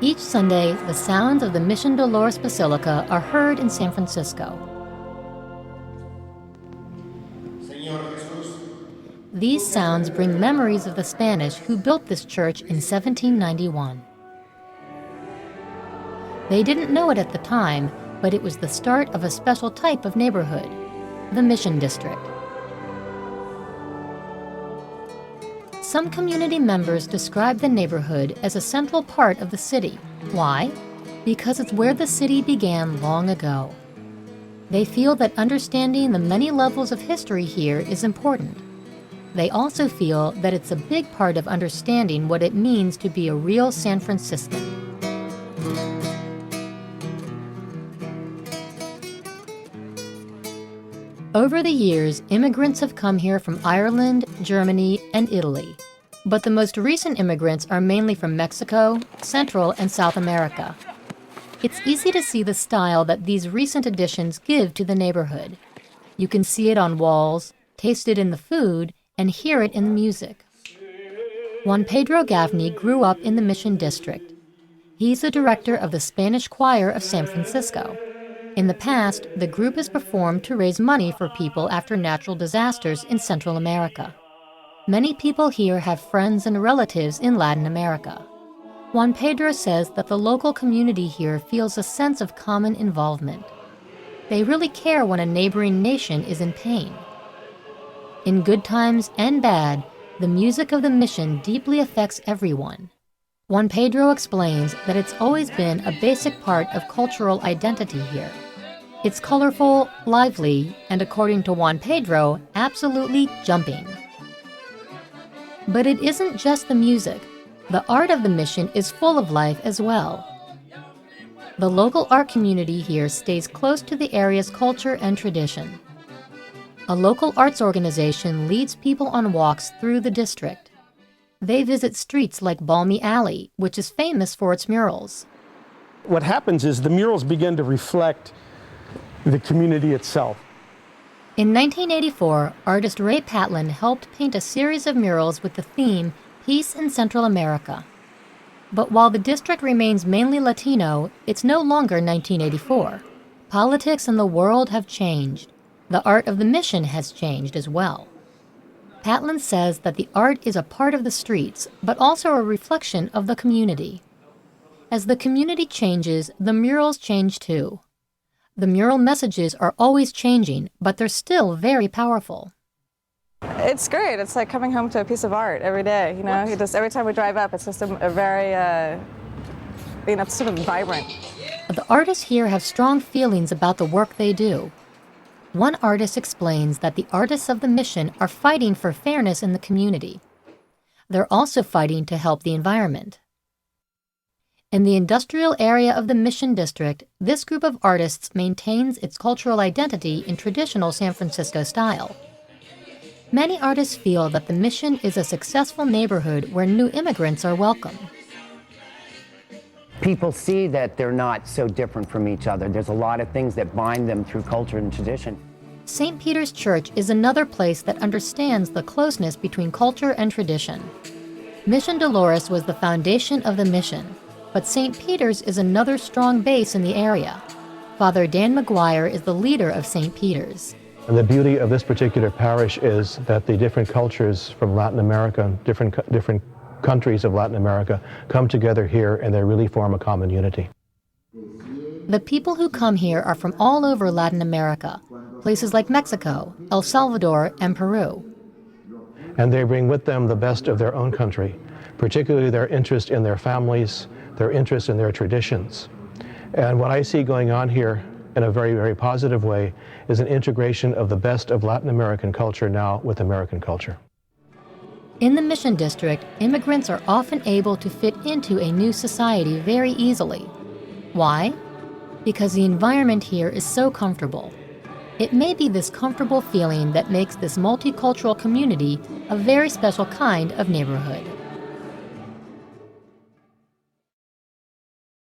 Each Sunday, the sounds of the Mission Dolores Basilica are heard in San Francisco. These sounds bring memories of the Spanish who built this church in 1791. They didn't know it at the time, but it was the start of a special type of neighborhood, the Mission District. Some community members describe the neighborhood as a central part of the city. Why? Because it's where the city began long ago. They feel that understanding the many levels of history here is important. They also feel that it's a big part of understanding what it means to be a real San Franciscan. Over the years, immigrants have come here from Ireland, Germany, and Italy. But the most recent immigrants are mainly from Mexico, Central, and South America. It's easy to see the style that these recent additions give to the neighborhood. You can see it on walls, taste it in the food, and hear it in the music. Juan Pedro Gaffney grew up in the Mission District. He's the director of the Spanish Choir of San Francisco. In the past, the group has performed to raise money for people after natural disasters in Central America. Many people here have friends and relatives in Latin America. Juan Pedro says that the local community here feels a sense of common involvement. They really care when a neighboring nation is in pain. In good times and bad, the music of the Mission deeply affects everyone. Juan Pedro explains that it's always been a basic part of cultural identity here. It's colorful, lively, and according to Juan Pedro, absolutely jumping. But it isn't just the music. The art of the Mission is full of life as well. The local art community here stays close to the area's culture and tradition. A local arts organization leads people on walks through the district. They visit streets like Balmy Alley, which is famous for its murals. What happens is the murals begin to reflect the community itself. In 1984, artist Ray Patlin helped paint a series of murals with the theme Peace in Central America. But while the district remains mainly Latino, it's no longer 1984. Politics and the world have changed. The art of the Mission has changed as well. Patlin says that the art is a part of the streets, but also a reflection of the community. As the community changes, the murals change too. The mural messages are always changing, but they're still very powerful. It's great. It's like coming home to a piece of art every day. You know, every time we drive up, it's just a very, it's sort of vibrant. The artists here have strong feelings about the work they do. One artist explains that the artists of the Mission are fighting for fairness in the community. They're also fighting to help the environment. In the industrial area of the Mission District, this group of artists maintains its cultural identity in traditional San Francisco style. Many artists feel that the Mission is a successful neighborhood where new immigrants are welcome. People see that they're not so different from each other. There's a lot of things that bind them through culture and tradition. St. Peter's Church is another place that understands the closeness between culture and tradition. Mission Dolores was the foundation of the Mission, but St. Peter's is another strong base in the area. Father Dan McGuire is the leader of St. Peter's. And the beauty of this particular parish is that the different cultures from Latin America, different countries of Latin America come together here and they really form a common unity. The people who come here are from all over Latin America, places like Mexico, El Salvador, and Peru. And they bring with them the best of their own country, particularly their interest in their families, their interest in their traditions. And what I see going on here in a very, very positive way is an integration of the best of Latin American culture now with American culture. In the Mission District, immigrants are often able to fit into a new society very easily. Why? Because the environment here is so comfortable. It may be this comfortable feeling that makes this multicultural community a very special kind of neighborhood.